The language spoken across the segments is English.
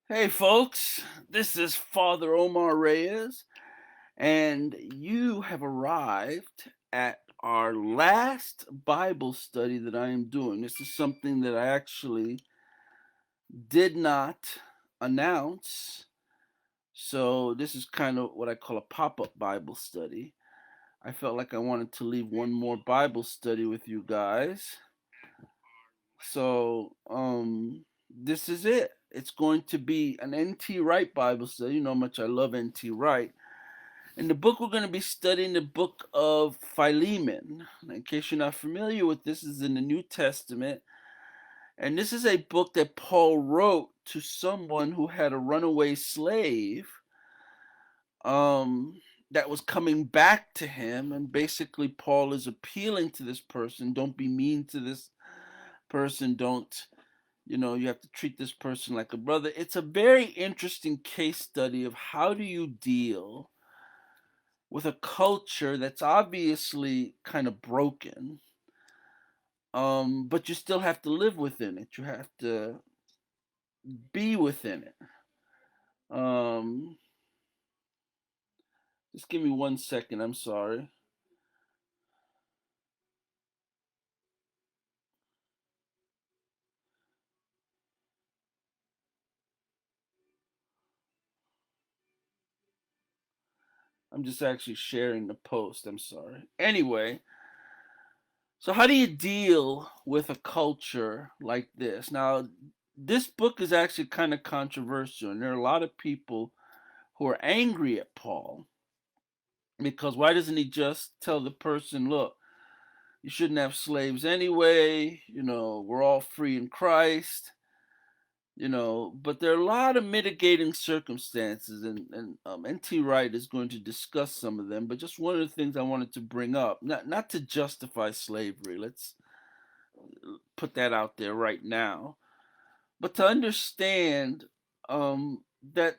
Hey folks, this is Father Omar Reyes, and you have arrived at our last Bible study that I am doing. This is something that I actually did not announce, so this is kind of what I call a pop up Bible study. I felt like I wanted to leave one more Bible study with you guys. So, this is it. It's going to be an N.T Wright Bible study. You know how much I love N.T Wright. In the book, we're going to be studying the book of Philemon. In case you're not familiar with this, is in the New Testament. And this is a book that Paul wrote to someone who had a runaway slave that was coming back to him. And basically, Paul is appealing to this person. Don't be mean to this person. Don't, you have to treat this person like a brother. It's a very interesting case study of how do you deal with a culture that's obviously kind of broken, but you still have to live within it. You have to be within it. Um, just give me 1 second. I'm sorry. I'm just actually sharing the post. I'm sorry. Anyway, so how do you deal with a culture like this? Now, this book is actually kind of controversial, and there are a lot of people who are angry at Paul because why doesn't he just tell the person, look, you shouldn't have slaves anyway, we're all free in Christ, but there are a lot of mitigating circumstances, and N.T Wright is going to discuss some of them, but just one of the things I wanted to bring up, not to justify slavery, let's put that out there right now, but to understand that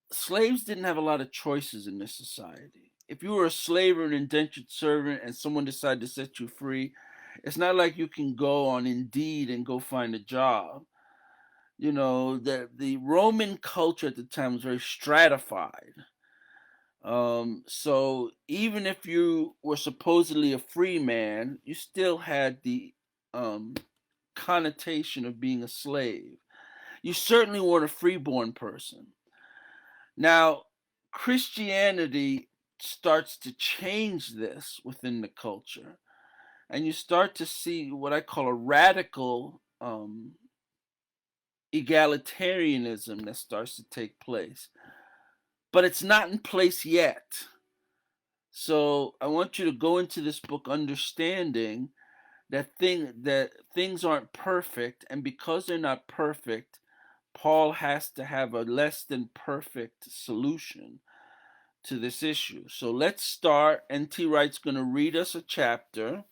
slaves didn't have a lot of choices in this society. If you were a slave or an indentured servant and someone decided to set you free, it's not like you can go on Indeed and go find a job. The Roman culture at the time was very stratified. So even if you were supposedly a free man, you still had the um, connotation of being a slave. You certainly weren't a freeborn person. Now, Christianity starts to change this within the culture, and you start to see what I call a radical egalitarianism that starts to take place. But it's not in place yet. So I want you to go into this book understanding that things aren't perfect, and because they're not perfect, Paul has to have a less than perfect solution to this issue. So let's start. N.T Wright's going to read us a chapter,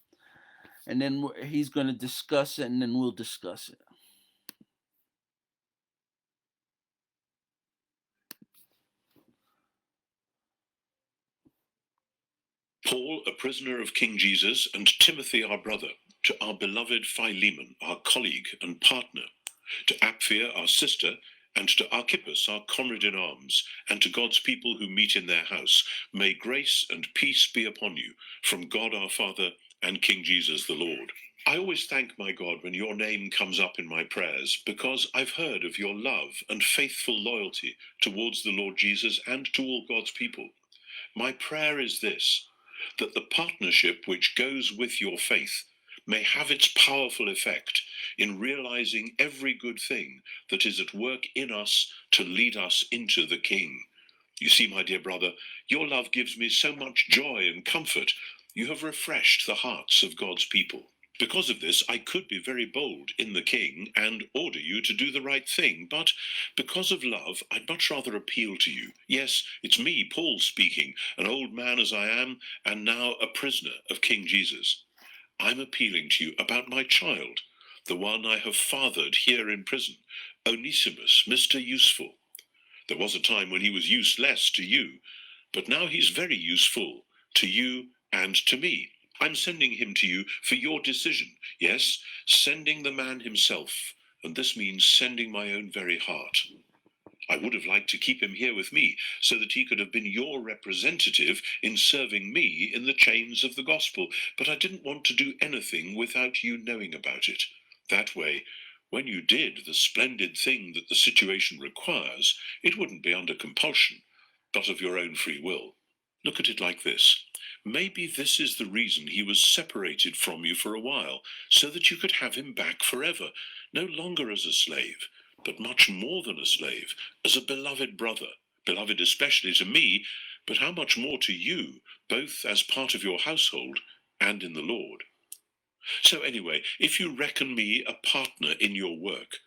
and then he's going to discuss it, and then we'll discuss it. Paul, a prisoner of King Jesus, and Timothy, our brother, to our beloved Philemon, our colleague and partner, to Apphia, our sister, and to Archippus, our comrade in arms, and to God's people who meet in their house, may grace and peace be upon you from God our Father and King Jesus the Lord. I always thank my God when your name comes up in my prayers, because I've heard of your love and faithful loyalty towards the Lord Jesus and to all God's people. My prayer is this, that the partnership which goes with your faith may have its powerful effect in realizing every good thing that is at work in us to lead us into the King. You see, my dear brother, your love gives me so much joy and comfort. You have refreshed the hearts of God's people. Because of this, I could be very bold in the King and order you to do the right thing, but because of love, I'd much rather appeal to you. Yes, it's me, Paul, speaking, an old man as I am, and now a prisoner of King Jesus. I'm appealing to you about my child, the one I have fathered here in prison, Onesimus, Mr. Useful. There was a time when he was useless to you, but now he's very useful to you and to me. I'm sending him to you for your decision. Yes, sending the man himself, and this means sending my own very heart. I would have liked to keep him here with me so that he could have been your representative in serving me in the chains of the gospel, but I didn't want to do anything without you knowing about it. That way, when you did the splendid thing that the situation requires, it wouldn't be under compulsion, but of your own free will. Look at it like this. Maybe this is the reason he was separated from you for a while, so that you could have him back forever, no longer as a slave, but much more than a slave, as a beloved brother, beloved especially to me, but how much more to you, both as part of your household and in the Lord. So anyway, if you reckon me a partner in your work,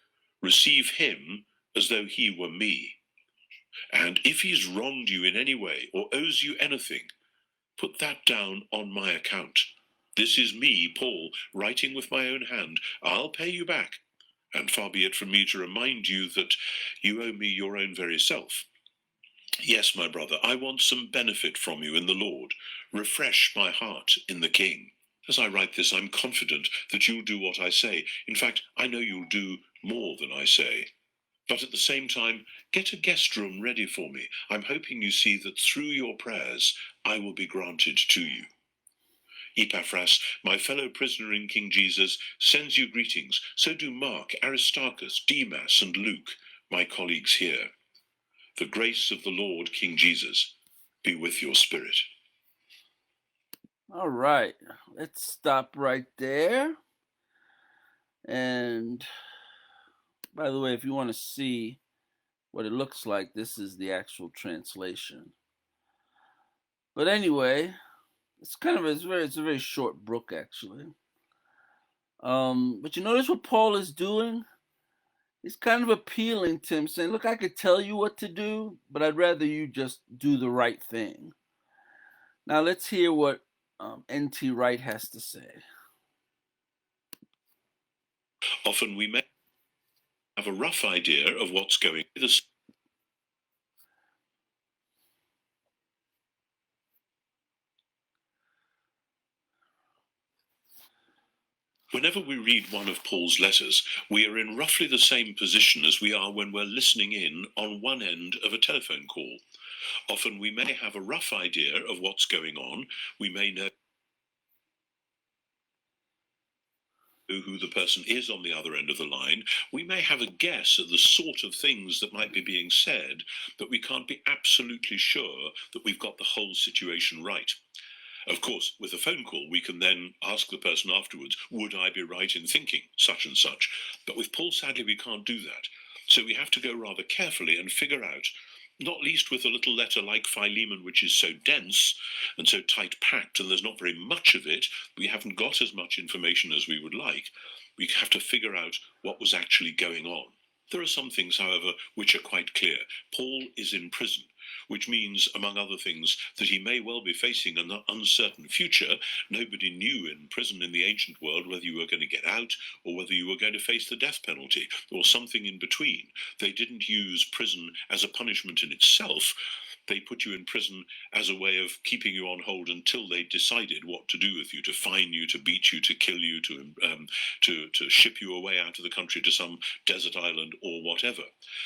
receive him as though he were me. And if he's wronged you in any way or owes you anything, put that down on my account. This is me, Paul, writing with my own hand. I'll pay you back. And far be it from me to remind you that you owe me your own very self. Yes, my brother, I want some benefit from you in the Lord. Refresh my heart in the King. As I write this, I'm confident that you'll do what I say. In fact, I know you'll do more than I say. But at the same time, get a guest room ready for me. I'm hoping you see that through your prayers, I will be granted to you. Epaphras, my fellow prisoner in King Jesus, sends you greetings. So do Mark, Aristarchus, Demas, and Luke, my colleagues here. The grace of the Lord, King Jesus, be with your spirit. All right, let's stop right there. And by the way, if you want to see what it looks like, this is the actual translation. But anyway, it's a very short book actually. But you notice what Paul is doing? He's kind of appealing to him, saying, look, I could tell you what to do, but I'd rather you just do the right thing. Now let's hear what N.T Wright has to say. Often we may have a rough idea of what's going on. Whenever we read one of Paul's letters, we are in roughly the same position as we are when we're listening in on one end of a telephone call. Often we may have a rough idea of what's going on. We may know who the person is on the other end of the line. We may have a guess at the sort of things that might be being said, but we can't be absolutely sure that we've got the whole situation right. Of course, with a phone call, we can then ask the person afterwards, would I be right in thinking such and such? But with Paul, sadly, we can't do that. So we have to go rather carefully and figure out, not least with a little letter like Philemon, which is so dense and so tight-packed, and there's not very much of it, we haven't got as much information as we would like. We have to figure out what was actually going on. There are some things, however, which are quite clear. Paul is in prison, which means, among other things, that he may well be facing an uncertain future. Nobody knew in prison in the ancient world whether you were going to get out or whether you were going to face the death penalty or something in between. They didn't use prison as a punishment in itself. They put you in prison as a way of keeping you on hold until they decided what to do with you, to fine you, to beat you, to kill you, to ship you away out of the country to some desert island or whatever.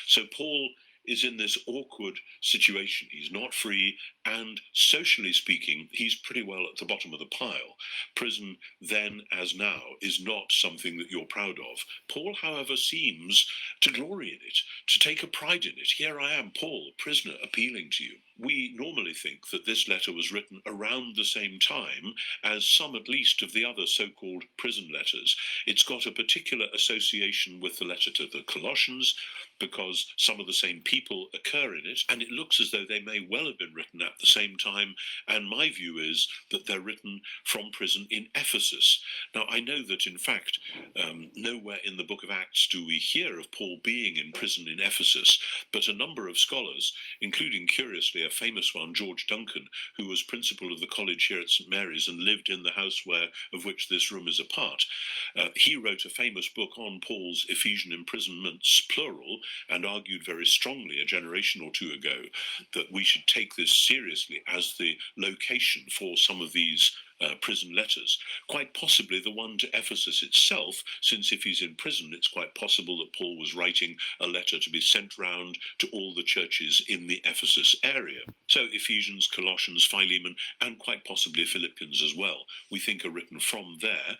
So Paul is in this awkward situation. He's not free, and socially speaking, he's pretty well at the bottom of the pile. Prison, then as now, is not something that you're proud of. Paul, however, seems to glory in it, to take a pride in it. Here I am, Paul, a prisoner, appealing to you. We normally think that this letter was written around the same time as some, at least, of the other so-called prison letters. It's got a particular association with the letter to the Colossians, because some of the same people occur in it, and it looks as though they may well have been written at the same time, and my view is that they're written from prison in Ephesus. Now, I know that, in fact, nowhere in the book of Acts do we hear of Paul being in prison in Ephesus, but a number of scholars, including, curiously, a famous one, George Duncan, who was principal of the college here at St. Mary's and lived in the house of which this room is a part, he wrote a famous book on Paul's Ephesian imprisonments, plural, and argued very strongly a generation or two ago that we should take this seriously as the location for some of these prison letters, quite possibly the one to Ephesus itself, since if he's in prison, it's quite possible that Paul was writing a letter to be sent round to all the churches in the Ephesus area. So Ephesians, Colossians, Philemon, and quite possibly Philippians as well, we think are written from there.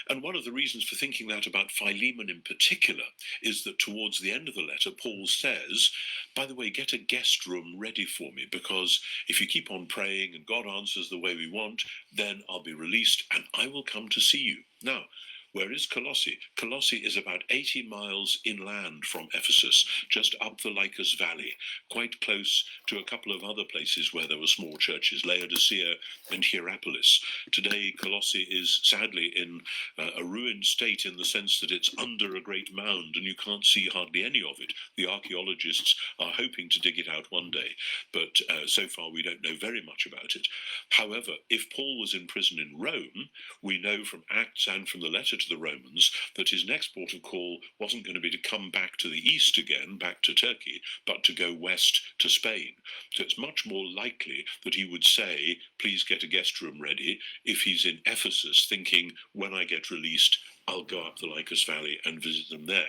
And one of the reasons for thinking that about Philemon in particular is that towards the end of the letter, Paul says, by the way, get a guest room ready for me, because if you keep on praying and God answers the way we want, then I'll be released and I will come to see you. Now, where is Colossae? Colossae is about 80 miles inland from Ephesus, just up the Lycus Valley, quite close to a couple of other places where there were small churches, Laodicea and Hierapolis. Today, Colossae is sadly in a ruined state in the sense that it's under a great mound and you can't see hardly any of it. The archaeologists are hoping to dig it out one day, but so far we don't know very much about it. However, if Paul was in prison in Rome, we know from Acts and from the letter to the Romans that his next port of call wasn't going to be to come back to the east again, back to Turkey, but to go west to Spain. So it's much more likely that he would say, please get a guest room ready, if he's in Ephesus thinking, when I get released, I'll go up the Lycus Valley and visit them there.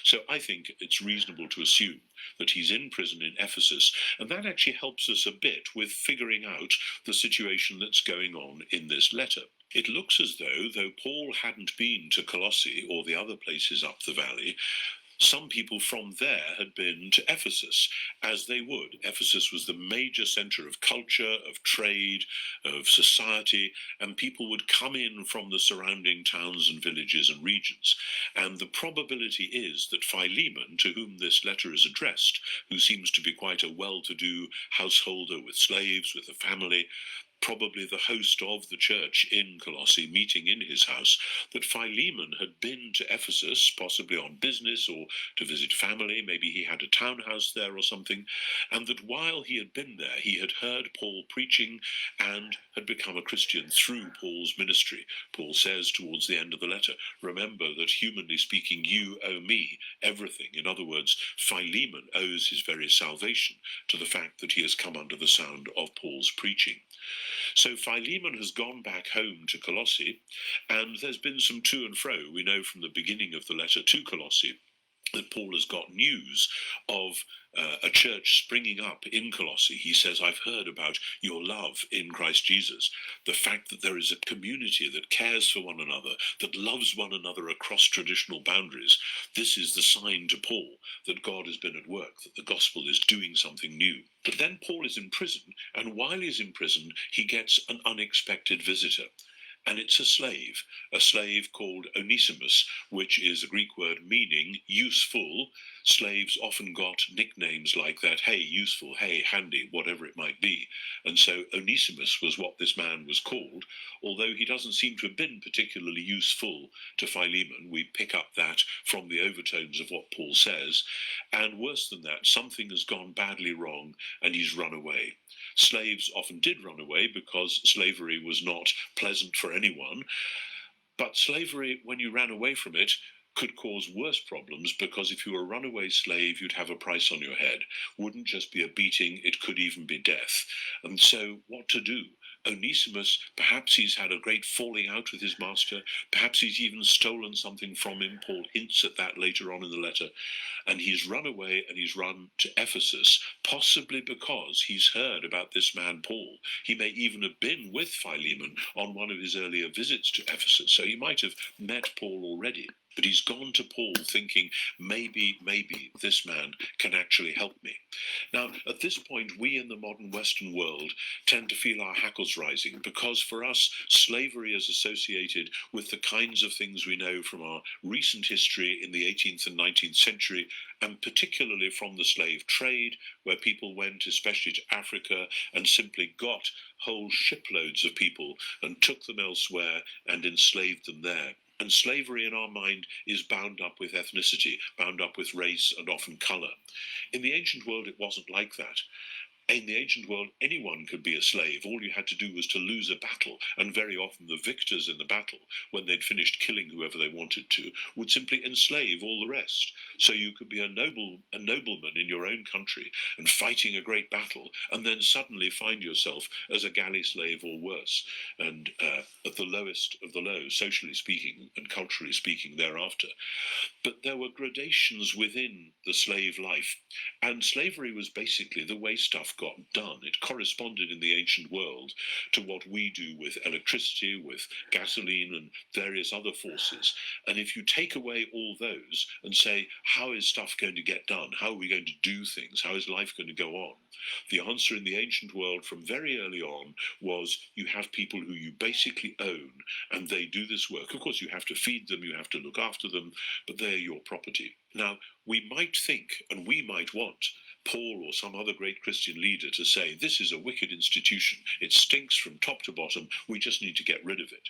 So I think it's reasonable to assume that he's in prison in Ephesus, and that actually helps us a bit with figuring out the situation that's going on in this letter. It looks as though Paul hadn't been to Colossae or the other places up the valley, some people from there had been to Ephesus, as they would. Ephesus was the major center of culture, of trade, of society, and people would come in from the surrounding towns and villages and regions. And the probability is that Philemon, to whom this letter is addressed, who seems to be quite a well-to-do householder with slaves, with a family, probably the host of the church in Colossae, meeting in his house, that Philemon had been to Ephesus, possibly on business or to visit family, maybe he had a townhouse there or something, and that while he had been there, he had heard Paul preaching and had become a Christian through Paul's ministry. Paul says towards the end of the letter, remember that humanly speaking, you owe me everything. In other words, Philemon owes his very salvation to the fact that he has come under the sound of Paul's preaching. So Philemon has gone back home to Colossae, and there's been some to and fro. We know from the beginning of the letter to Colossae that Paul has got news of a church springing up in Colossae. He says, I've heard about your love in Christ Jesus, the fact that there is a community that cares for one another, that loves one another across traditional boundaries. This is the sign to Paul that God has been at work, that the gospel is doing something new. But then Paul is in prison, and while he's in prison, he gets an unexpected visitor. And it's a slave called Onesimus, which is a Greek word meaning useful. Slaves often got nicknames like that, hey, useful, hey, handy, whatever it might be. And so Onesimus was what this man was called, although he doesn't seem to have been particularly useful to Philemon. We pick up that from the overtones of what Paul says. And worse than that, something has gone badly wrong and he's run away. Slaves often did run away because slavery was not pleasant for anyone. But slavery, when you ran away from it, could cause worse problems, because if you were a runaway slave, you'd have a price on your head. Wouldn't just be a beating, it could even be death. And so what to do? Onesimus, perhaps he's had a great falling out with his master, perhaps he's even stolen something from him. Paul hints at that later on in the letter. And he's run away and he's run to Ephesus, possibly because he's heard about this man Paul. He may even have been with Philemon on one of his earlier visits to Ephesus, so he might have met Paul already. But he's gone to Paul thinking, maybe this man can actually help me. Now, at this point, we in the modern Western world tend to feel our hackles rising, because for us, slavery is associated with the kinds of things we know from our recent history in the 18th and 19th century, and particularly from the slave trade, where people went, especially to Africa, and simply got whole shiploads of people and took them elsewhere and enslaved them there. And slavery in our mind is bound up with ethnicity, bound up with race and often color. In the ancient world, it wasn't like that. In the ancient world, anyone could be a slave. All you had to do was to lose a battle, and very often the victors in the battle, when they'd finished killing whoever they wanted to, would simply enslave all the rest. So you could be a nobleman in your own country and fighting a great battle, and then suddenly find yourself as a galley slave or worse, and at the lowest of the low, socially speaking and culturally speaking, thereafter. But there were gradations within the slave life, and slavery was basically the way stuff got done. It corresponded in the ancient world to what we do with electricity, with gasoline, and various other forces. And if you take away all those and say, how is stuff going to get done? How are we going to do things? How is life going to go on? The answer in the ancient world from very early on was you have people who you basically own, and they do this work. Of course, you have to feed them, you have to look after them, but they're your property. Now, we might think, and we might want, Paul or some other great Christian leader to say, this is a wicked institution, it stinks from top to bottom, we just need to get rid of it.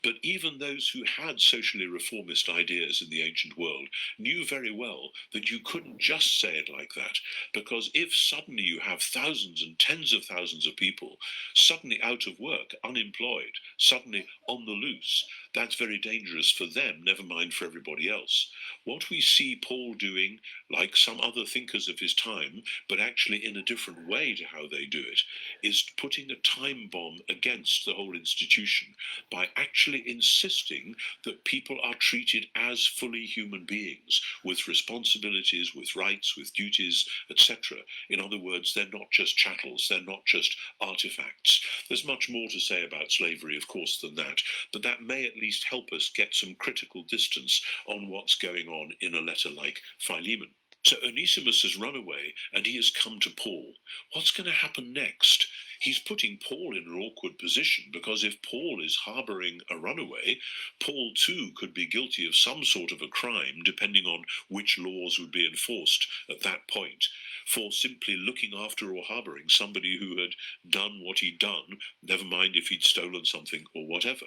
But even those who had socially reformist ideas in the ancient world knew very well that you couldn't just say it like that, because if suddenly you have thousands and tens of thousands of people suddenly out of work, unemployed, suddenly on the loose, that's very dangerous for them, never mind for everybody else. What we see Paul doing, like some other thinkers of his time, but actually in a different way to how they do it, is putting a time bomb against the whole institution by actually insisting that people are treated as fully human beings, with responsibilities, with rights, with duties, etc. In other words, they're not just chattels, they're not just artifacts. There's much more to say about slavery, of course, than that, but that may at least help us get some critical distance on what's going on in a letter like Philemon. So Onesimus has run away and he has come to Paul. What's going to happen next? He's putting Paul in an awkward position, because if Paul is harboring a runaway, Paul too could be guilty of some sort of a crime, depending on which laws would be enforced at that point, for simply looking after or harboring somebody who had done what he'd done, never mind if he'd stolen something or whatever.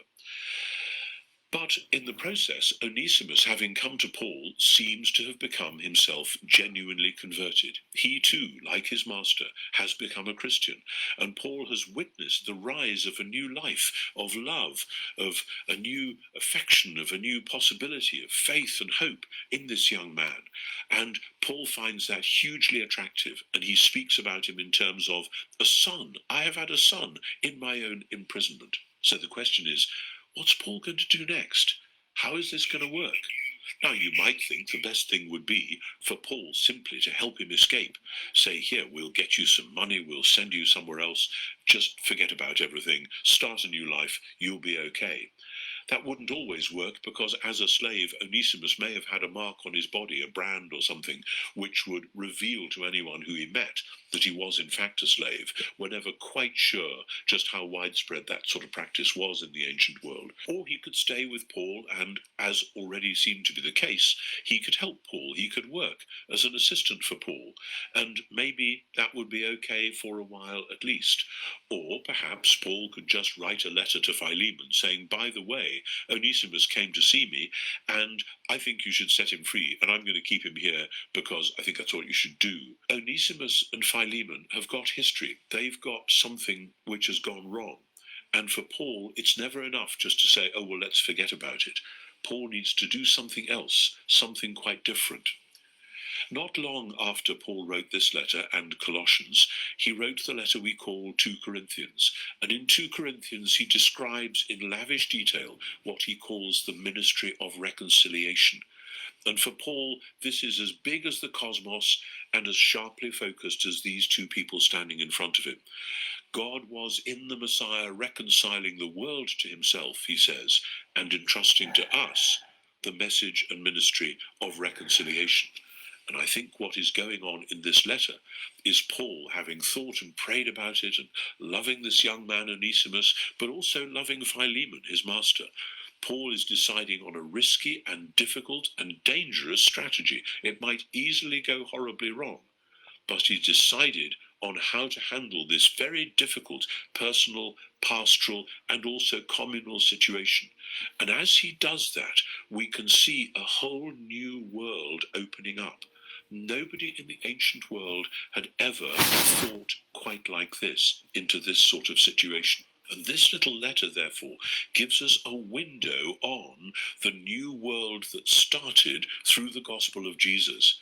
But in the process, Onesimus, having come to Paul, seems to have become himself genuinely converted. He too, like his master, has become a Christian, and Paul has witnessed the rise of a new life, of love, of a new affection, of a new possibility, of faith and hope in this young man. And Paul finds that hugely attractive, and he speaks about him in terms of a son. I have had a son in my own imprisonment. So the question is, what's Paul going to do next? How is this going to work? Now, you might think the best thing would be for Paul simply to help him escape. Say, here, we'll get you some money, we'll send you somewhere else, just forget about everything, start a new life, you'll be okay. That wouldn't always work, because as a slave, Onesimus may have had a mark on his body, a brand or something, which would reveal to anyone who he met that he was in fact a slave. We're never quite sure just how widespread that sort of practice was in the ancient world. Or he could stay with Paul, and, as already seemed to be the case, he could help Paul, he could work as an assistant for Paul, and maybe that would be okay for a while at least. Or perhaps Paul could just write a letter to Philemon saying, by the way, Onesimus came to see me, and I think you should set him free, and I'm going to keep him here because I think that's what you should do. Onesimus and Philemon have got history. They've got something which has gone wrong. And for Paul, it's never enough just to say, oh, well, let's forget about it. Paul needs to do something else, something quite different. Not long after Paul wrote this letter and Colossians, he wrote the letter we call 2 Corinthians. And in 2 Corinthians, he describes in lavish detail what he calls the ministry of reconciliation. And for Paul, this is as big as the cosmos and as sharply focused as these two people standing in front of him. God was in the Messiah reconciling the world to himself, he says, and entrusting to us the message and ministry of reconciliation. And I think what is going on in this letter is Paul having thought and prayed about it and loving this young man Onesimus, but also loving Philemon, his master. Paul is deciding on a risky and difficult and dangerous strategy. It might easily go horribly wrong, but he decided on how to handle this very difficult personal, pastoral, and also communal situation. And as he does that, we can see a whole new world opening up. Nobody in the ancient world had ever thought quite like this, into this sort of situation. And this little letter, therefore, gives us a window on the new world that started through the gospel of Jesus.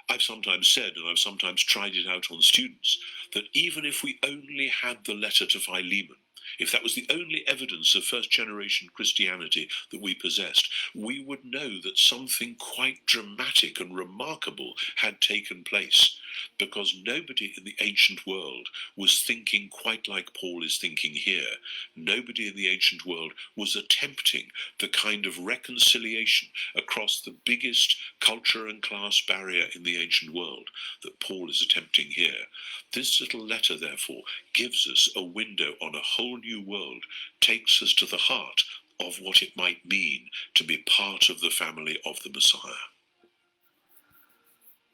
I've sometimes said, and I've sometimes tried it out on students, that even if we only had the letter to Philemon, if that was the only evidence of first-generation Christianity that we possessed, we would know that something quite dramatic and remarkable had taken place, because nobody in the ancient world was thinking quite like Paul is thinking here. Nobody in the ancient world was attempting the kind of reconciliation across the biggest culture and class barrier in the ancient world that Paul is attempting here. This little letter, therefore, gives us a window on a whole new world, takes us to the heart of what it might mean to be part of the family of the Messiah.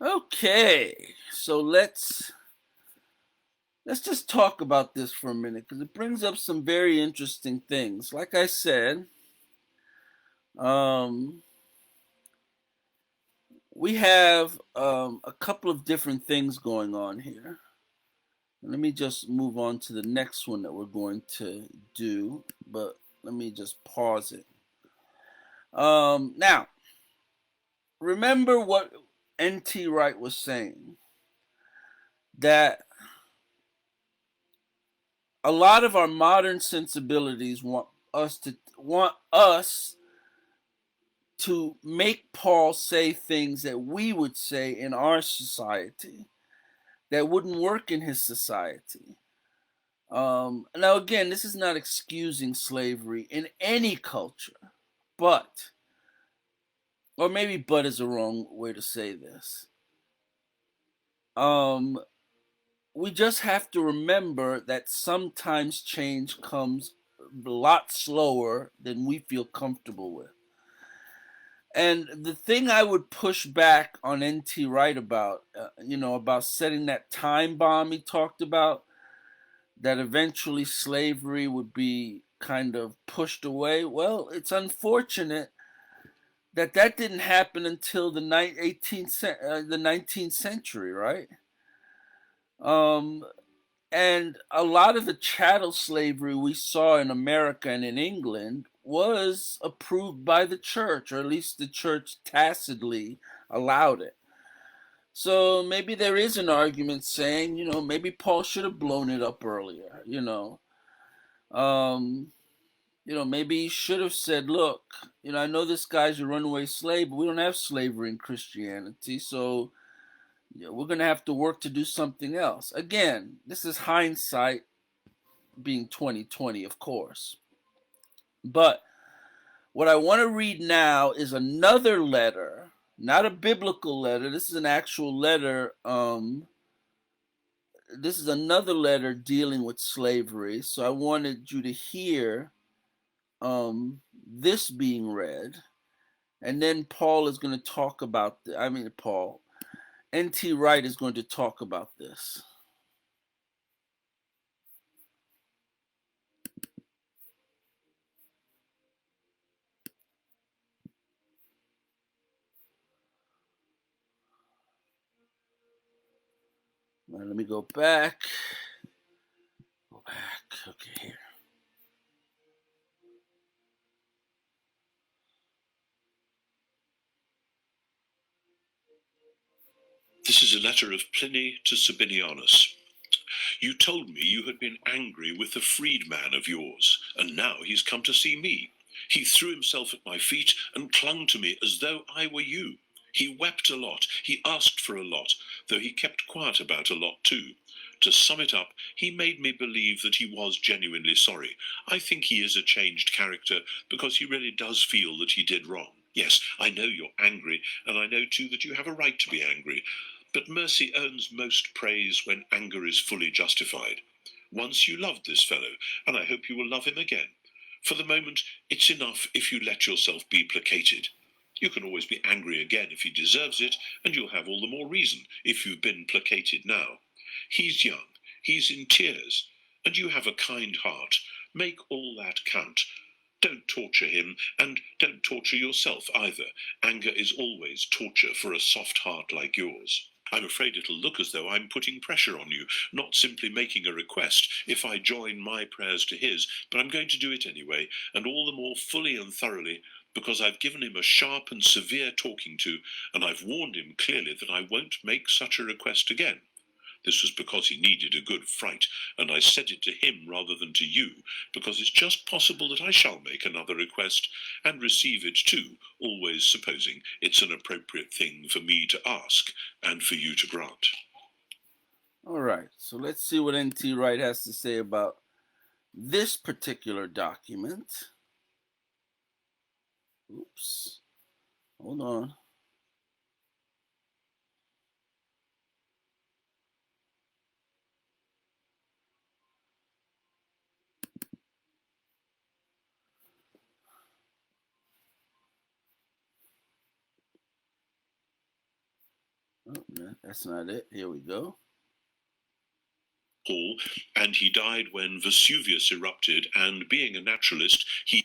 Okay, so let's just talk about this for a minute, because it brings up some very interesting things. Like I said, we have a couple of different things going on here. Let me just move on to the next one that we're going to do, but let me just pause it. Now, remember what N.T Wright was saying, that a lot of our modern sensibilities want us to make Paul say things that we would say in our society that wouldn't work in his society. Now, again, this is not excusing slavery in any culture, but, or maybe but is the wrong way to say this. We just have to remember that sometimes change comes a lot slower than we feel comfortable with. And the thing I would push back on N.T Wright about, about setting that time bomb he talked about, that eventually slavery would be kind of pushed away. Well, it's unfortunate that didn't happen until the 19th century, right? And a lot of the chattel slavery we saw in America and in England was approved by the church, or at least the church tacitly allowed it. So maybe there is an argument saying, maybe Paul should have blown it up earlier, maybe he should have said, look, I know this guy's a runaway slave, but we don't have slavery in Christianity, so we're going to have to work to do something else. Again, this is hindsight being 2020, of course. But what I want to read now is another letter, not a biblical letter. This is an actual letter. This is another letter dealing with slavery. So I wanted you to hear this being read. And then Paul is going to talk about N.T Wright is going to talk about this. Right, let me go back. Okay, here. This is a letter of Pliny to Sabinianus. You told me you had been angry with the freedman of yours, and now he's come to see me. He threw himself at my feet and clung to me as though I were you. He wept a lot, he asked for a lot, though he kept quiet about a lot too. To sum it up, he made me believe that he was genuinely sorry. I think he is a changed character because he really does feel that he did wrong. Yes, I know you're angry, and I know too that you have a right to be angry. But mercy earns most praise when anger is fully justified. Once you loved this fellow, and I hope you will love him again. For the moment, it's enough if you let yourself be placated. You can always be angry again if he deserves it, and you'll have all the more reason if you've been placated now. He's young, he's in tears, and you have a kind heart. Make all that count. Don't torture him, and don't torture yourself either. Anger is always torture for a soft heart like yours. I'm afraid it'll look as though I'm putting pressure on you, not simply making a request if I join my prayers to his, but I'm going to do it anyway, and all the more fully and thoroughly because I've given him a sharp and severe talking to, and I've warned him clearly that I won't make such a request again. This was because he needed a good fright, and I said it to him rather than to you, because it's just possible that I shall make another request and receive it too, always supposing it's an appropriate thing for me to ask and for you to grant. All right, so let's see what N.T Wright has to say about this particular document. Oops, hold on. Oh, that's not it. Here we go. Paul, and he died when Vesuvius erupted, and being a naturalist, he...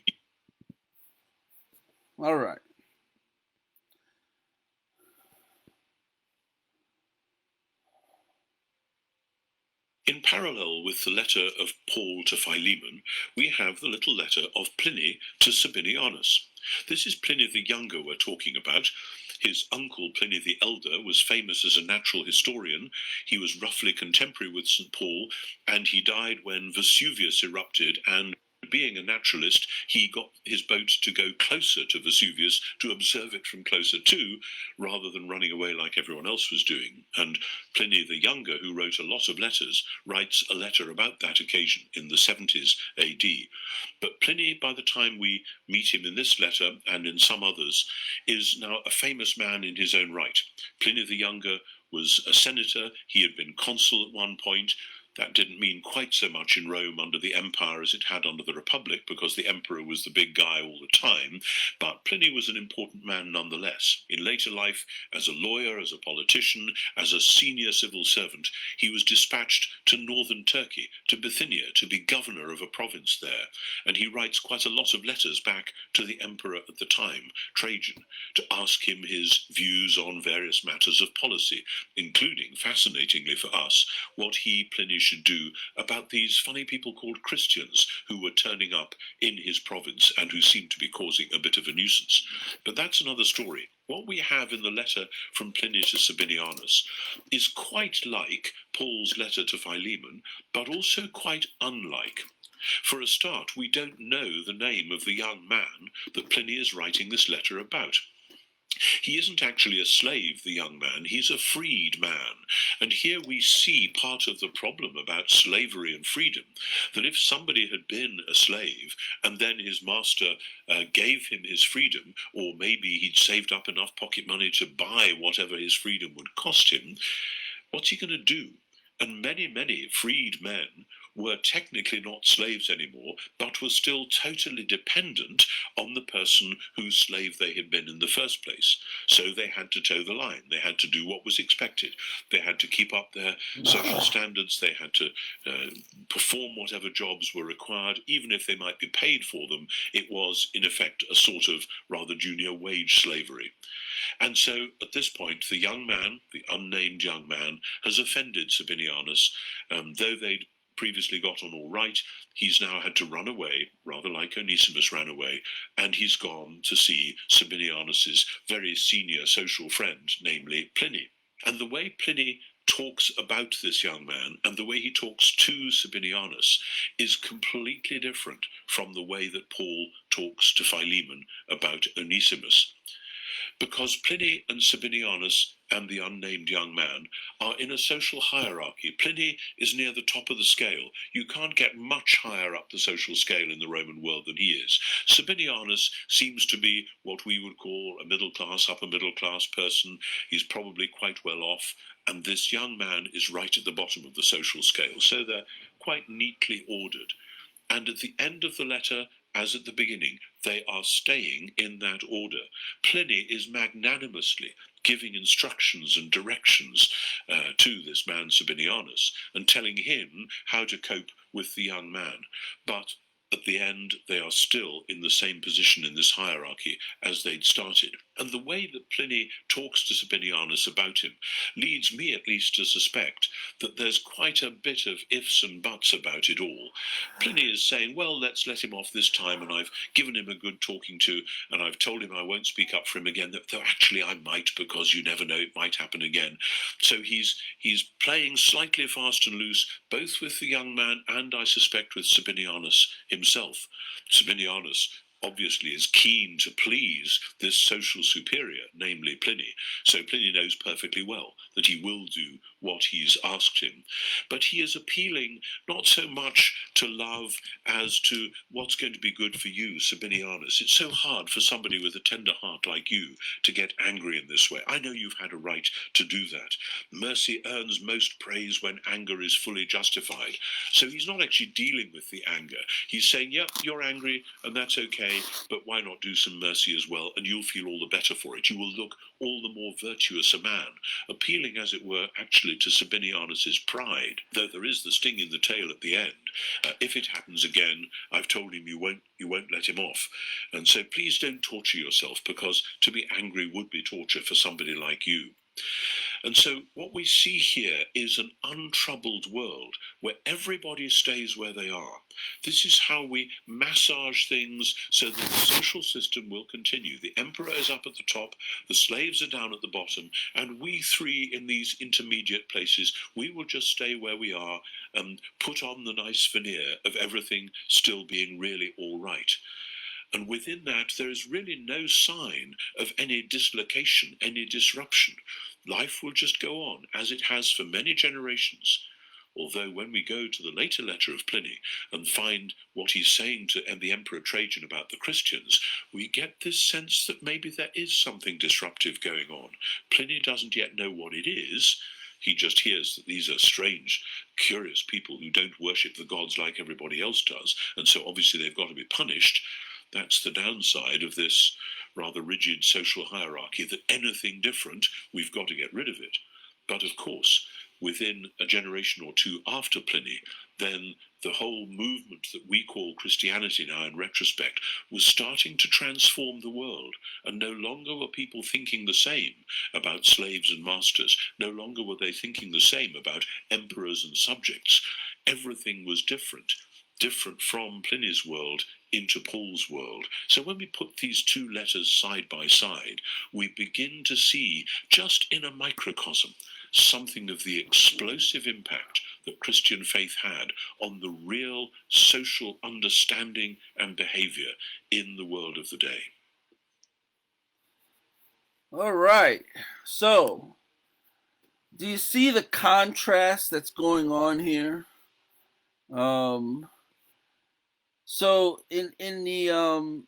All right. In parallel with the letter of Paul to Philemon, we have the little letter of Pliny to Sabinianus. This is Pliny the Younger we're talking about. His uncle, Pliny the Elder, was famous as a natural historian. He was roughly contemporary with St. Paul, and he died when Vesuvius erupted, and being a naturalist, he got his boat to go closer to Vesuvius to observe it from closer too, rather than running away like everyone else was doing. And Pliny the Younger, who wrote a lot of letters, writes a letter about that occasion in the 70s AD. But Pliny, by the time we meet him in this letter and in some others, is now a famous man in his own right. Pliny the Younger was a senator. He had been consul at one point. That didn't mean quite so much in Rome under the empire as it had under the Republic, because the emperor was the big guy all the time, but Pliny was an important man nonetheless. In later life, as a lawyer, as a politician, as a senior civil servant, he was dispatched to northern Turkey, to Bithynia, to be governor of a province there, and he writes quite a lot of letters back to the emperor at the time, Trajan, to ask him his views on various matters of policy, including, fascinatingly for us, what he, Pliny, should do about these funny people called Christians who were turning up in his province and who seemed to be causing a bit of a nuisance. But that's another story. What we have in the letter from Pliny to Sabinianus is quite like Paul's letter to Philemon, but also quite unlike. For a start, we don't know the name of the young man that Pliny is writing this letter about. He isn't actually a slave, the young man, he's a freed man. And here we see part of the problem about slavery and freedom, that if somebody had been a slave and then his master gave him his freedom, or maybe he'd saved up enough pocket money to buy whatever his freedom would cost him, what's he going to do? And many, many freed men were technically not slaves anymore, but were still totally dependent on the person whose slave they had been in the first place. So they had to toe the line. They had to do what was expected. They had to keep up their social standards. They had to perform whatever jobs were required. Even if they might be paid for them, it was, in effect, a sort of rather junior wage slavery. And so, at this point, the young man, the unnamed young man, has offended Sabinianus, though they'd previously got on all right. He's now had to run away, rather like Onesimus ran away, and he's gone to see Sabinianus's very senior social friend, namely Pliny. And the way Pliny talks about this young man and the way he talks to Sabinianus is completely different from the way that Paul talks to Philemon about Onesimus. Because Pliny and Sabinianus and the unnamed young man are in a social hierarchy. Pliny is near the top of the scale. You can't get much higher up the social scale in the Roman world than he is. Sabinianus seems to be what we would call a middle class, upper middle class person. He's probably quite well off. And this young man is right at the bottom of the social scale. So they're quite neatly ordered. And at the end of the letter, as at the beginning, they are staying in that order. Pliny is magnanimously giving instructions and directions to this man Sabinianus and telling him how to cope with the young man. But At the end, they are still in the same position in this hierarchy as they'd started. And the way that Pliny talks to Sabinianus about him leads me at least to suspect that there's quite a bit of ifs and buts about it all. Pliny is saying, well, let's let him off this time, and I've given him a good talking to, and I've told him I won't speak up for him again, though actually I might, because you never know, it might happen again. So he's playing slightly fast and loose, both with the young man and, I suspect, with Sabinianus himself. Sabinianus obviously is keen to please this social superior, namely Pliny. So Pliny knows perfectly well that he will do what he's asked him. But he is appealing not so much to love as to what's going to be good for you, Sabinianus. It's so hard for somebody with a tender heart like you to get angry in this way. I know you've had a right to do that. Mercy earns most praise when anger is fully justified. So he's not actually dealing with the anger. He's saying, yep, you're angry, and that's okay, but why not do some mercy as well, and you'll feel all the better for it. You will look all the more virtuous a man, appealing, as it were, actually to Sabinianus's pride, though there is the sting in the tail at the end. If it happens again, I've told him you won't let him off. And so please don't torture yourself, because to be angry would be torture for somebody like you. And so what we see here is an untroubled world where everybody stays where they are. This is how we massage things so that the social system will continue. The emperor is up at the top, the slaves are down at the bottom, and we three in these intermediate places, we will just stay where we are and put on the nice veneer of everything still being really all right. And within that, there is really no sign of any dislocation, any disruption. Life will just go on as it has for many generations. Although when we go to the later letter of Pliny and find what he's saying to the Emperor Trajan about the Christians, we get this sense that maybe there is something disruptive going on. Pliny doesn't yet know what it is. He just hears that these are strange, curious people who don't worship the gods like everybody else does, and so obviously they've got to be punished. That's the downside of this rather rigid social hierarchy, that anything different, we've got to get rid of it. But of course, within a generation or two after Pliny, then the whole movement that we call Christianity now in retrospect was starting to transform the world, and no longer were people thinking the same about slaves and masters, no longer were they thinking the same about emperors and subjects. Everything was different from Pliny's world into Paul's world. So when we put these two letters side by side, we begin to see, just in a microcosm, something of the explosive impact that Christian faith had on the real social understanding and behavior in the world of the day. All right. So, do you see the contrast that's going on here? So in the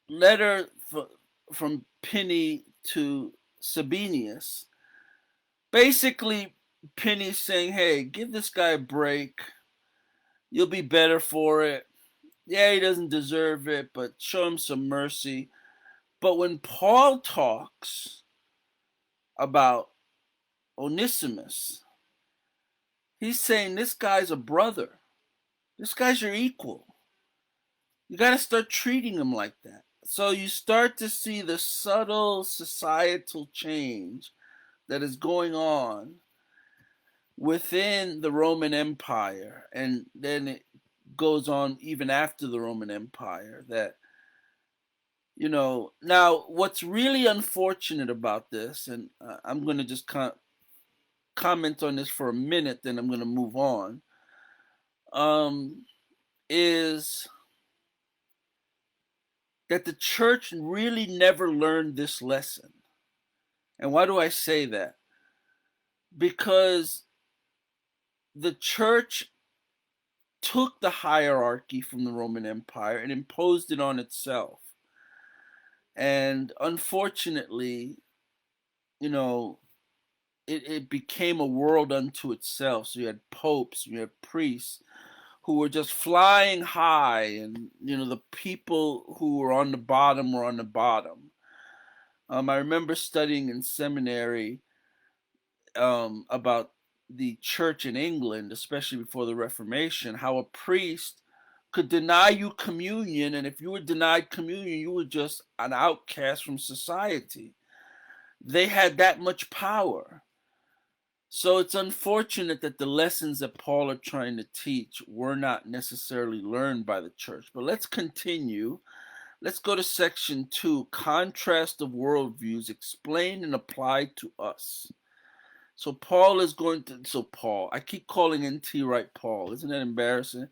letter from Pliny to Sabinius, basically Pliny's saying, hey, give this guy a break. You'll be better for it. Yeah, he doesn't deserve it, but show him some mercy. But when Paul talks about Onesimus, he's saying this guy's a brother. This guy's your equal. You got to start treating him like that. So you start to see the subtle societal change that is going on within the Roman Empire, and then it goes on even after the Roman Empire, that, you know, now what's really unfortunate about this, and I'm going to just comment on this for a minute, then I'm going to move on, is that the church really never learned this lesson. And why do I say that? Because the church took the hierarchy from the Roman Empire and imposed it on itself. And unfortunately, you know, it became a world unto itself. So you had popes, you had priests who were just flying high, and, you know, the people who were on the bottom were on the bottom. I remember studying in seminary about the church in England, especially before the Reformation, how a priest could deny you communion, and if you were denied communion, you were just an outcast from society. They had that much power. So it's unfortunate that the lessons that Paul are trying to teach were not necessarily learned by the church. But let's continue. Let's go to section 2, contrast of worldviews explained and applied to us. So Paul is going to, I keep calling N.T Wright Paul. Isn't that embarrassing?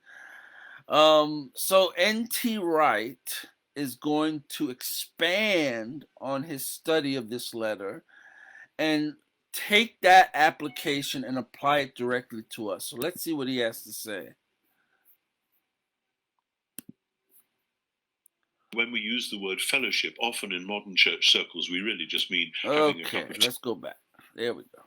So N.T Wright is going to expand on his study of this letter and take that application and apply it directly to us. So let's see what he has to say. When we use the word fellowship, often in modern church circles, we really just mean having a cup of tea. Let's go back. There we go.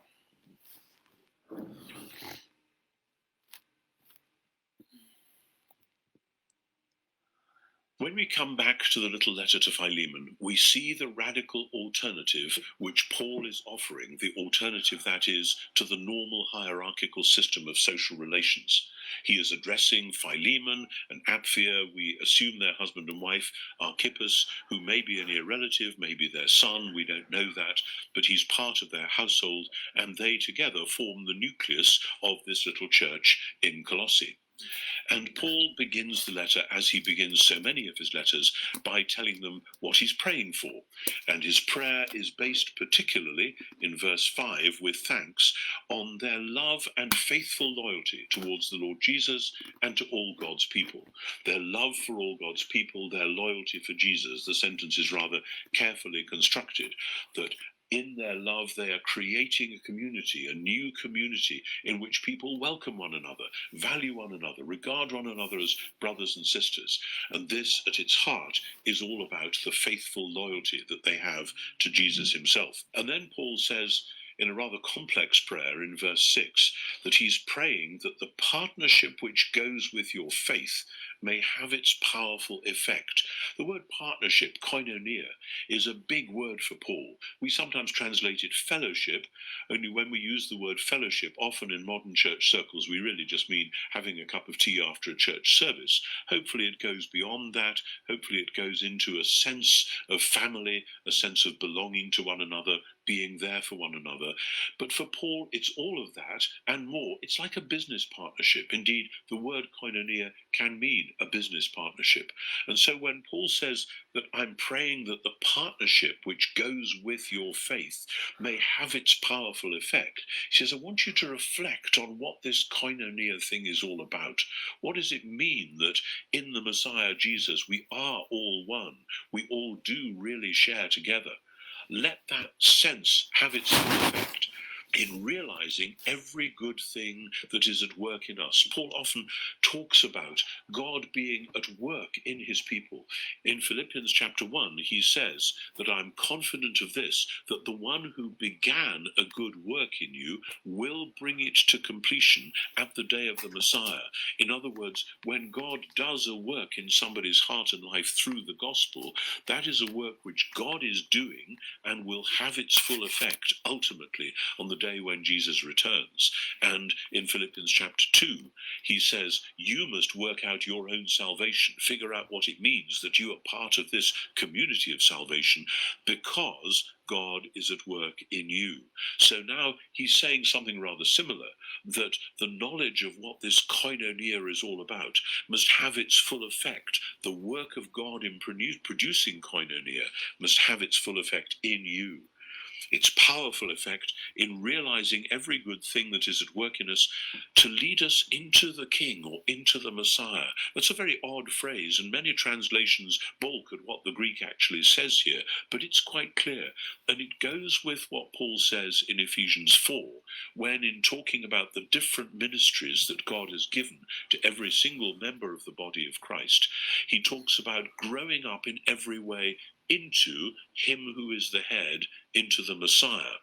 When we come back to the little letter to Philemon, we see the radical alternative which Paul is offering, the alternative that is to the normal hierarchical system of social relations. He is addressing Philemon and Apphia, we assume their husband and wife, Archippus, who may be a near relative, maybe their son, we don't know that, but he's part of their household, and they together form the nucleus of this little church in Colossae. And Paul begins the letter, as he begins so many of his letters, by telling them what he's praying for. And his prayer is based particularly, in verse 5, with thanks, on their love and faithful loyalty towards the Lord Jesus and to all God's people. Their love for all God's people, their loyalty for Jesus. The sentence is rather carefully constructed, that in their love, they are creating a community, a new community in which people welcome one another, value one another, regard one another as brothers and sisters. And this, at its heart, is all about the faithful loyalty that they have to Jesus himself. And then Paul says, in a rather complex prayer in verse 6, that he's praying that the partnership which goes with your faith may have its powerful effect. The word partnership, koinonia, is a big word for Paul. We sometimes translate it fellowship, only when we use the word fellowship, often in modern church circles, we really just mean having a cup of tea after a church service. Hopefully it goes beyond that. Hopefully it goes into a sense of family, a sense of belonging to one another, being there for one another. But for Paul, it's all of that and more. It's like a business partnership. Indeed, the word koinonia can mean a business partnership. And so when Paul says that I'm praying that the partnership which goes with your faith may have its powerful effect, he says, I want you to reflect on what this koinonia thing is all about. What does it mean that in the Messiah Jesus, we are all one? We all do really share together. Let that sense have its effect in realizing every good thing that is at work in us. Paul often talks about God being at work in his people. In Philippians chapter 1, he says that I'm confident of this, that the one who began a good work in you will bring it to completion at the day of the Messiah. In other words, when God does a work in somebody's heart and life through the gospel, that is a work which God is doing and will have its full effect ultimately on the day when Jesus returns. And in Philippians chapter 2, he says, you must work out your own salvation, figure out what it means that you are part of this community of salvation, because God is at work in you. So now he's saying something rather similar, that the knowledge of what this koinonia is all about must have its full effect. The work of God in producing koinonia must have its full effect in you. Its powerful effect in realizing every good thing that is at work in us to lead us into the King or into the Messiah. That's a very odd phrase, and many translations balk at what the Greek actually says here, but it's quite clear. And it goes with what Paul says in Ephesians 4, when in talking about the different ministries that God has given to every single member of the body of Christ, he talks about growing up in every way into him who is the head, into the Messiah.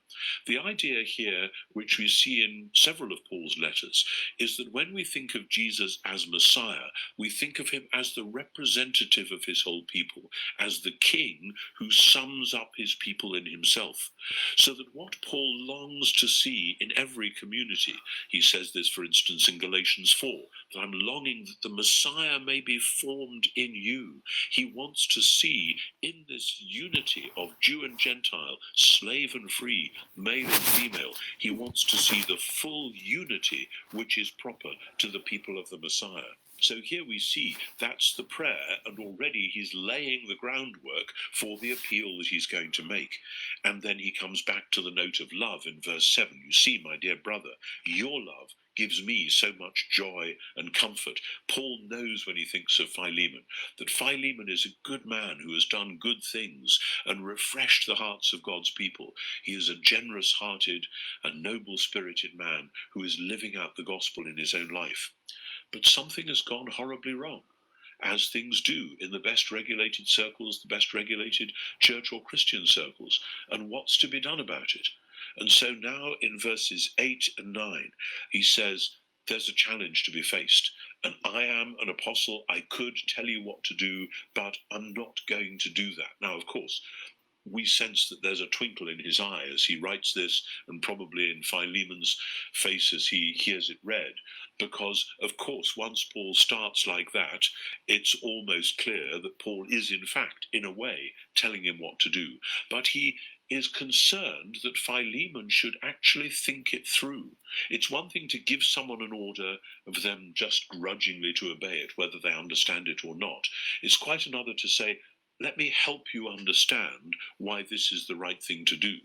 The idea here, which we see in several of Paul's letters, is that when we think of Jesus as Messiah, we think of him as the representative of his whole people, as the king who sums up his people in himself. So that what Paul longs to see in every community, he says this, for instance, in Galatians 4, that I'm longing that the Messiah may be formed in you. He wants to see in this unity of Jew and Gentile, slave and free, male and female, he wants to see the full unity which is proper to the people of the Messiah. So here we see that's the prayer, and already he's laying the groundwork for the appeal that he's going to make. And then he comes back to the note of love in verse 7. You see, my dear brother, your love gives me so much joy and comfort. Paul knows when he thinks of Philemon that Philemon is a good man who has done good things and refreshed the hearts of God's people. He is a generous-hearted and noble-spirited man who is living out the gospel in his own life. But something has gone horribly wrong, as things do in the best regulated circles, the best regulated church or Christian circles. And what's to be done about it? And so now in verses 8 and 9, he says, there's a challenge to be faced. And I am an apostle. I could tell you what to do, but I'm not going to do that. Now, of course, we sense that there's a twinkle in his eye as he writes this, and probably in Philemon's face as he hears it read, because, of course, once Paul starts like that, it's almost clear that Paul is, in fact, in a way, telling him what to do. But he is concerned that Philemon should actually think it through. It's one thing to give someone an order of them just grudgingly to obey it, whether they understand it or not. It's quite another to say, let me help you understand why this is the right thing to do.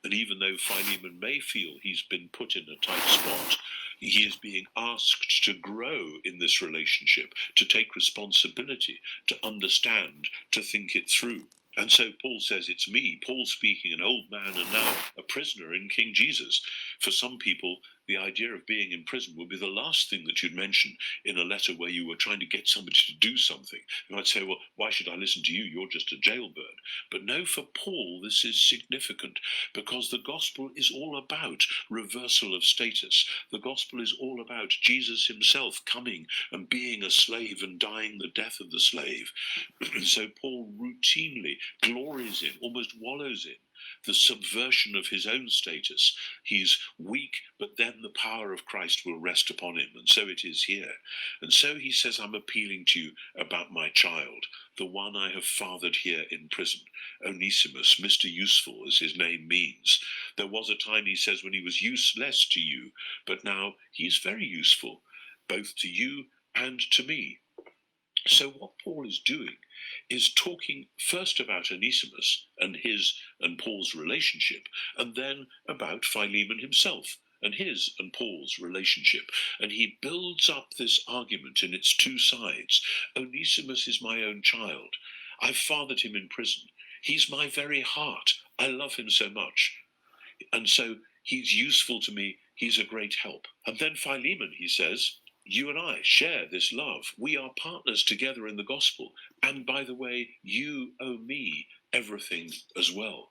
And even though Philemon may feel he's been put in a tight spot, he is being asked to grow in this relationship, to take responsibility, to understand, to think it through. And so Paul says, it's me, Paul speaking, an old man and now a prisoner in King Jesus. For some people, the idea of being in prison would be the last thing that you'd mention in a letter where you were trying to get somebody to do something. You might say, well, why should I listen to you? You're just a jailbird. But no, for Paul, this is significant because the gospel is all about reversal of status. The gospel is all about Jesus himself coming and being a slave and dying the death of the slave. So Paul routinely glories in, almost wallows in, the subversion of his own status. He's weak, but then the power of Christ will rest upon him. And so it is here. And so he says, I'm appealing to you about my child, the one I have fathered here in prison, Onesimus, Mr. Useful, as his name means. There was a time, he says, when he was useless to you, but now he's very useful, both to you and to me. So what Paul is doing is talking first about Onesimus and his and Paul's relationship, and then about Philemon himself and his and Paul's relationship. And he builds up this argument in its two sides. Onesimus is my own child. I've fathered him in prison. He's my very heart. I love him so much. And so he's useful to me. He's a great help. And then Philemon, he says, you and I share this love. We are partners together in the gospel. And by the way, you owe me everything as well.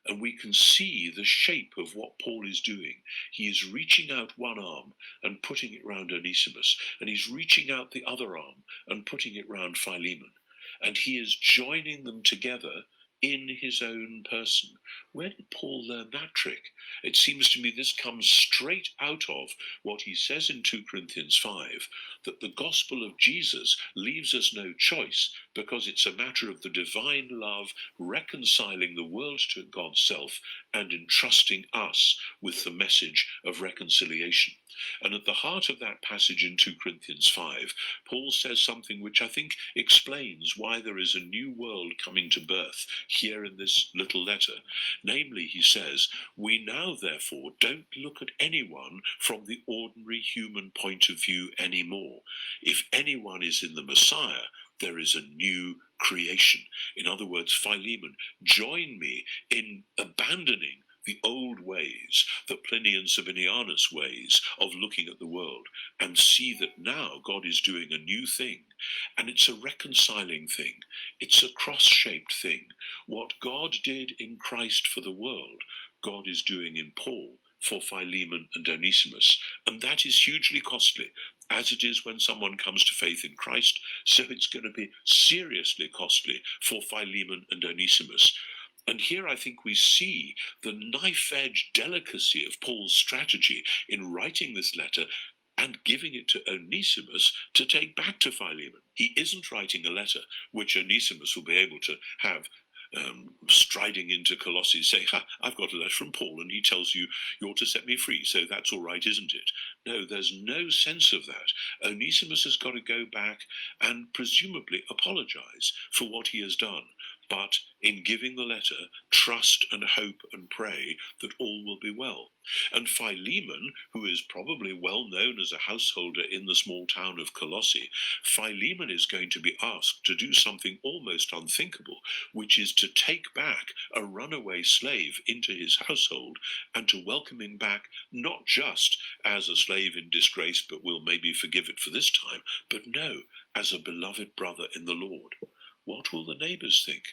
And we can see the shape of what Paul is doing. He is reaching out one arm and putting it round Onesimus. And he's reaching out the other arm and putting it round Philemon. And he is joining them together in his own person. Where did Paul learn that trick? It seems to me this comes straight out of what he says in 2 Corinthians 5, that the gospel of Jesus leaves us no choice because it's a matter of the divine love reconciling the world to God's self and entrusting us with the message of reconciliation. And at the heart of that passage in 2 Corinthians 5, Paul says something which I think explains why there is a new world coming to birth here in this little letter. Namely, he says, we now therefore don't look at anyone from the ordinary human point of view anymore. If anyone is in the Messiah, there is a new creation. In other words, Philemon, join me in abandoning the old ways, the Pliny and Sabinianus ways of looking at the world, and see that now God is doing a new thing. And it's a reconciling thing. It's a cross-shaped thing. What God did in Christ for the world, God is doing in Paul for Philemon and Onesimus. And that is hugely costly, as it is when someone comes to faith in Christ. So it's going to be seriously costly for Philemon and Onesimus. And here I think we see the knife-edge delicacy of Paul's strategy in writing this letter and giving it to Onesimus to take back to Philemon. He isn't writing a letter which Onesimus will be able to have striding into Colossae, say, I've got a letter from Paul and he tells you you're to set me free, so that's all right, isn't it? No, there's no sense of that. Onesimus has got to go back and presumably apologize for what he has done. But in giving the letter, trust and hope and pray that all will be well. And Philemon, who is probably well known as a householder in the small town of Colossae, Philemon is going to be asked to do something almost unthinkable, which is to take back a runaway slave into his household and to welcome him back not just as a slave in disgrace, but will maybe forgive it for this time, but no, as a beloved brother in the Lord. What will the neighbors think?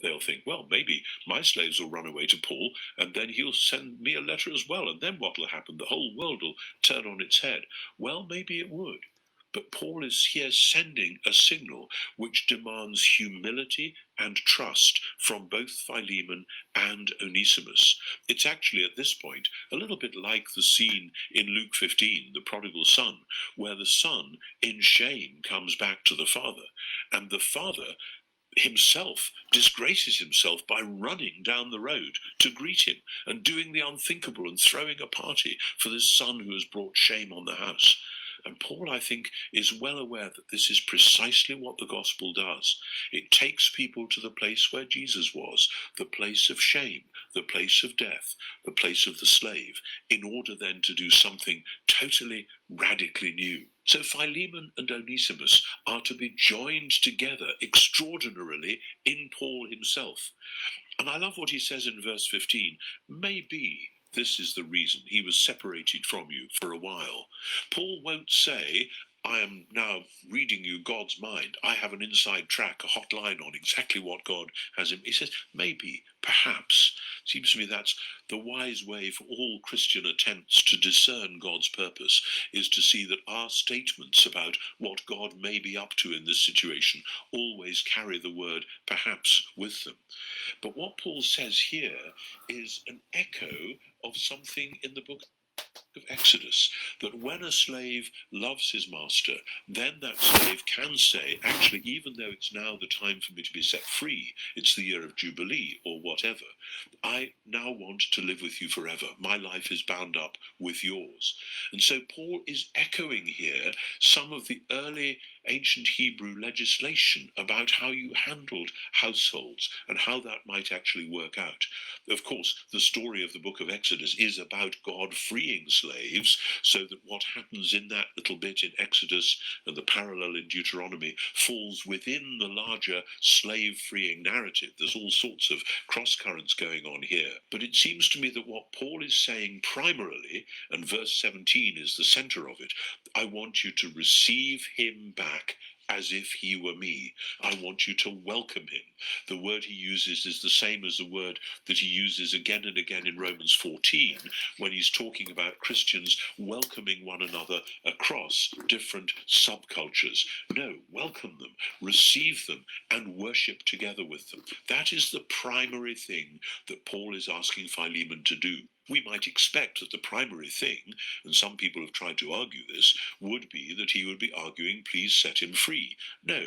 They'll think, well, maybe my slaves will run away to Paul, and then he'll send me a letter as well, and then what will happen? The whole world will turn on its head. Well, maybe it would. But Paul is here sending a signal which demands humility and trust from both Philemon and Onesimus. It's actually at this point a little bit like the scene in Luke 15, the prodigal son, where the son in shame comes back to the father, and the father himself disgraces himself by running down the road to greet him and doing the unthinkable and throwing a party for this son who has brought shame on the house. And Paul, I think, is well aware that this is precisely what the gospel does. It takes people to the place where Jesus was, the place of shame, the place of death, the place of the slave, in order then to do something totally, radically new. So Philemon and Onesimus are to be joined together extraordinarily in Paul himself. And I love what he says in verse 15, maybe this is the reason he was separated from you for a while. Paul won't say, I am now reading you God's mind. I have an inside track, a hot line on exactly what God has in. He says, maybe, perhaps. Seems to me that's the wise way for all Christian attempts to discern God's purpose, is to see that our statements about what God may be up to in this situation always carry the word perhaps with them. But what Paul says here is an echo of something in the book of Exodus, that when a slave loves his master, then that slave can say, actually, even though it's now the time for me to be set free, it's the year of Jubilee or whatever, I now want to live with you forever. My life is bound up with yours. And so Paul is echoing here some of the early ancient Hebrew legislation about how you handled households and how that might actually work out. Of course, the story of the book of Exodus is about God freeing slaves, so that what happens in that little bit in Exodus and the parallel in Deuteronomy falls within the larger slave-freeing narrative. There's all sorts of cross-currents going on here. But it seems to me that what Paul is saying primarily, and verse 17 is the center of it, I want you to receive him back as if he were me. I want you to welcome him. The word he uses is the same as the word that he uses again and again in Romans 14, when he's talking about Christians welcoming one another across different subcultures. No, welcome them, receive them, and worship together with them. That is the primary thing that Paul is asking Philemon to do. We might expect that the primary thing, and some people have tried to argue this, would be that he would be arguing, please set him free. No,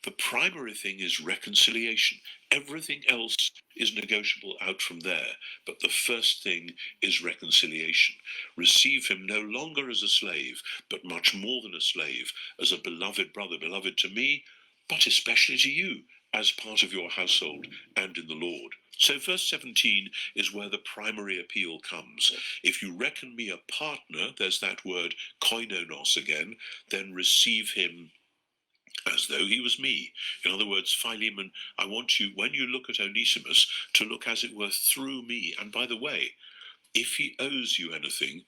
the primary thing is reconciliation. Everything else is negotiable out from there, but the first thing is reconciliation. Receive him no longer as a slave, but much more than a slave, as a beloved brother, beloved to me, but especially to you, as part of your household and in the Lord. So verse 17 is where the primary appeal comes. If you reckon me a partner, there's that word koinonos again, then receive him as though he was me. In other words, Philemon, I want you, when you look at Onesimus, to look as it were through me. And by the way, if he owes you anything,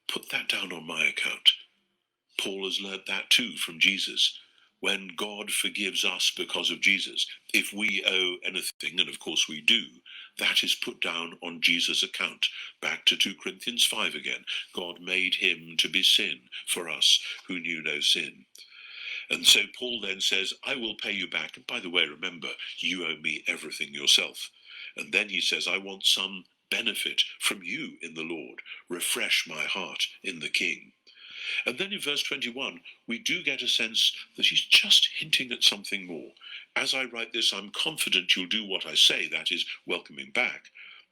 put that down on my account. Paul has learnt that too from Jesus. When God forgives us because of Jesus, if we owe anything, and of course we do, that is put down on Jesus' account. Back to 2 Corinthians 5 again. God made him to be sin for us who knew no sin. And so Paul then says, I will pay you back. And by the way, remember, you owe me everything yourself. And then he says, I want some benefit from you in the Lord. Refresh my heart in the King. And then in verse 21, we do get a sense that he's just hinting at something more. As I write this, I'm confident you'll do what I say, that is, welcome him back.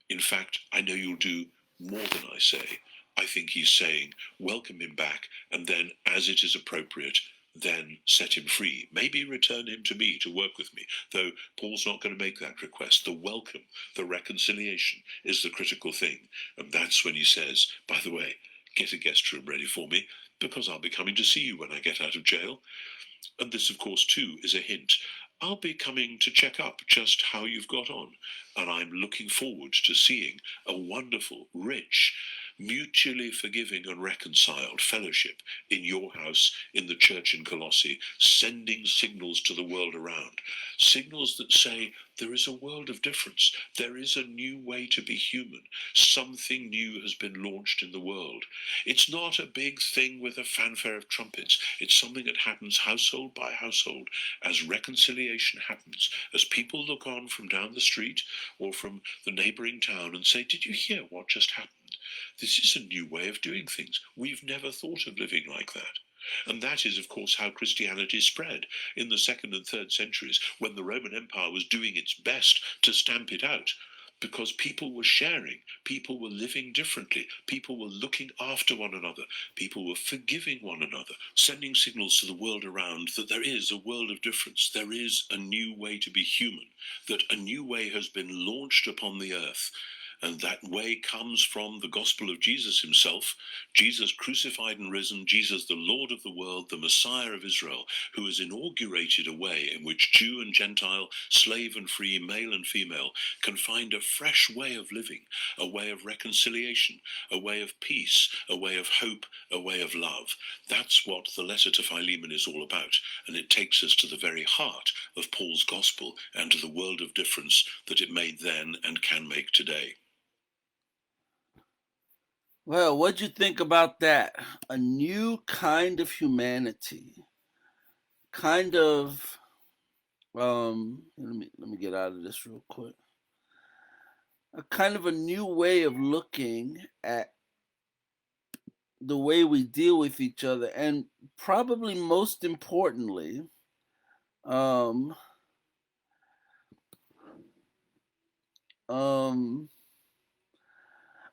In fact, I know you'll do more than I say. I think he's saying, welcome him back, and then, as it is appropriate, then set him free. Maybe return him to me to work with me, though Paul's not going to make that request. The welcome, the reconciliation is the critical thing. And that's when he says, by the way, get a guest room ready for me, because I'll be coming to see you when I get out of jail. And this, of course, too, is a hint. I'll be coming to check up just how you've got on, and I'm looking forward to seeing a wonderful, rich, mutually forgiving and reconciled fellowship in your house, in the church in Colossae, sending signals to the world around, signals that say there is a world of difference, there is a new way to be human, something new has been launched in the world. It's not a big thing with a fanfare of trumpets, it's something that happens household by household, as reconciliation happens, as people look on from down the street or from the neighboring town and say, did you hear what just happened? This is a new way of doing things. We've never thought of living like that. And that is, of course, how Christianity spread in the 2nd and 3rd centuries, when the Roman Empire was doing its best to stamp it out, because people were sharing, people were living differently, people were looking after one another, people were forgiving one another, sending signals to the world around that there is a world of difference, there is a new way to be human, that a new way has been launched upon the earth. And that way comes from the gospel of Jesus himself, Jesus crucified and risen, Jesus the Lord of the world, the Messiah of Israel, who has inaugurated a way in which Jew and Gentile, slave and free, male and female, can find a fresh way of living, a way of reconciliation, a way of peace, a way of hope, a way of love. That's what the letter to Philemon is all about, and it takes us to the very heart of Paul's gospel and to the world of difference that it made then and can make today. Well, what'd you think about that? A new kind of humanity. Kind of let me get out of this real quick. A kind of a new way of looking at the way we deal with each other, and probably most importantly, um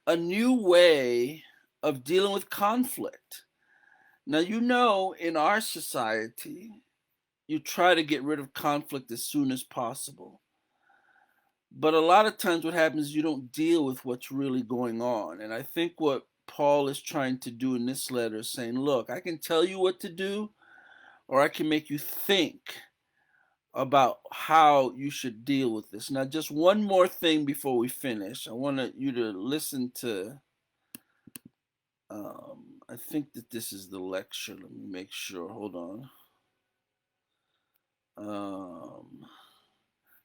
a new way of dealing with conflict. Now, in our society, you try to get rid of conflict as soon as possible. But a lot of times what happens is you don't deal with what's really going on. And I think what Paul is trying to do in this letter is saying, look, I can tell you what to do, or I can make you think about how you should deal with this. Now, just one more thing before we finish. I want you to listen to, I think that this is the lecture. Let me make sure. Hold on.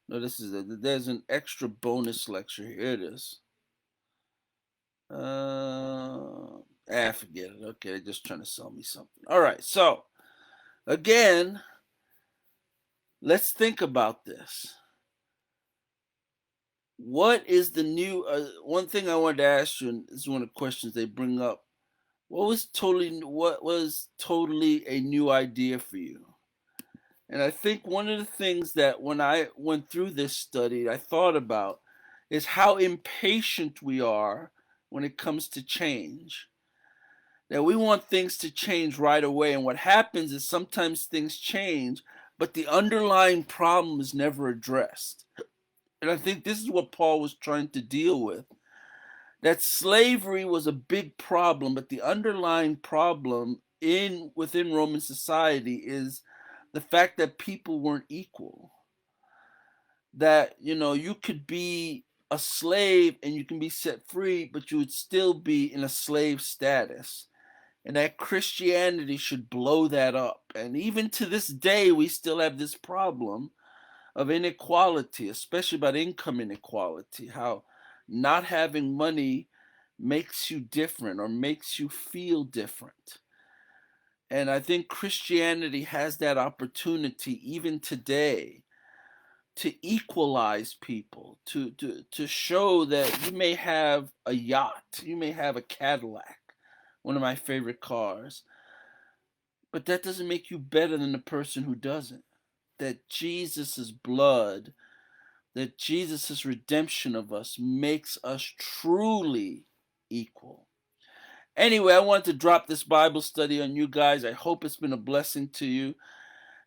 No, there's an extra bonus lecture here. Here it is. Forget it. Okay, they're just trying to sell me something. All right, so again, let's think about this. What is the new? One thing I wanted to ask you, and this is one of the questions they bring up. What was totally a new idea for you? And I think one of the things that when I went through this study, I thought about is how impatient we are when it comes to change. That we want things to change right away. And what happens is sometimes things change, but the underlying problem is never addressed. And I think this is what Paul was trying to deal with. That slavery was a big problem, but the underlying problem within Roman society is the fact that people weren't equal, that you could be a slave and you can be set free, but you would still be in a slave status, and that Christianity should blow that up. And even to this day, we still have this problem of inequality, especially about income inequality, how not having money makes you different or makes you feel different. And I think Christianity has that opportunity even today to equalize people, to show that you may have a yacht, you may have a Cadillac, one of my favorite cars, but that doesn't make you better than the person who doesn't. That Jesus's blood, that Jesus's redemption of us makes us truly equal. Anyway, I wanted to drop this Bible study on you guys. I hope it's been a blessing to you.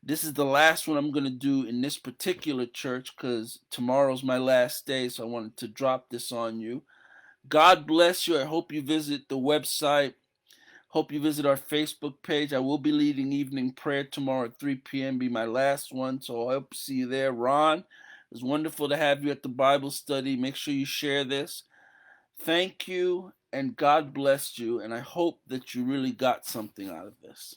This is the last one I'm going to do in this particular church because tomorrow's my last day, so I wanted to drop this on you. God bless you. I hope you visit the website. Hope you visit our Facebook page. I will be leading evening prayer tomorrow at 3 p.m. Be my last one, so I hope to see you there. Ron, it's wonderful to have you at the Bible study. Make sure you share this. Thank you, and God bless you, and I hope that you really got something out of this.